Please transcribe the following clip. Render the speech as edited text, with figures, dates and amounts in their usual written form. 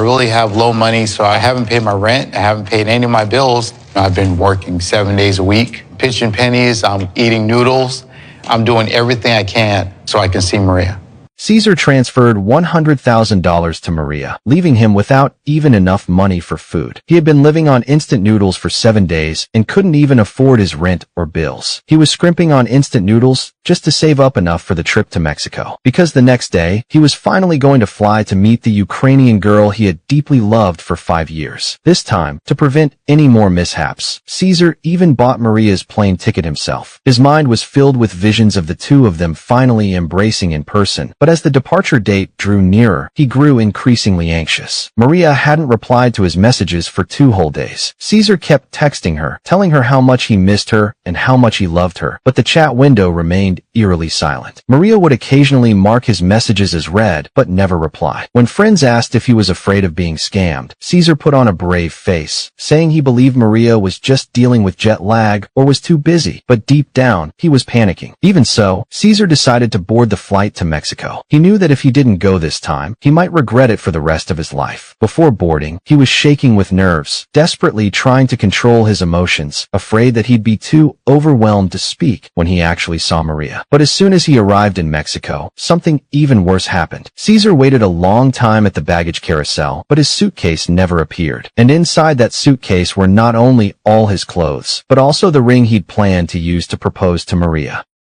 I really have low money, so I haven't paid my rent. I haven't paid any of my bills. I've been working 7 days a week, pitching pennies. I'm eating noodles. I'm doing everything I can so I can see Maria. Caesar transferred $100,000 to Maria, leaving him without even enough money for food. He had been living on instant noodles for 7 days and couldn't even afford his rent or bills. He was scrimping on instant noodles just to save up enough for the trip to Mexico. Because the next day, he was finally going to fly to meet the Ukrainian girl he had deeply loved for 5 years. This time, to prevent any more mishaps, Caesar even bought Maria's plane ticket himself. His mind was filled with visions of the two of them finally embracing in person, but as the departure date drew nearer, he grew increasingly anxious. Maria hadn't replied to his messages for 2 whole days. Caesar kept texting her, telling her how much he missed her and how much he loved her, but the chat window remained eerily silent. Maria would occasionally mark his messages as read, but never reply. When friends asked if he was afraid of being scammed, Caesar put on a brave face, saying he believed Maria was just dealing with jet lag or was too busy, but deep down, he was panicking. Even so, Caesar decided to board the flight to Mexico. He knew that if he didn't go this time, he might regret it for the rest of his life. Before boarding, he was shaking with nerves, desperately trying to control his emotions, afraid that he'd be too overwhelmed to speak when he actually saw Maria. But as soon as he arrived in Mexico, something even worse happened. Caesar waited a long time at the baggage carousel, but his suitcase never appeared. And inside that suitcase were not only all his clothes, but also the ring he'd planned to use to propose to Maria.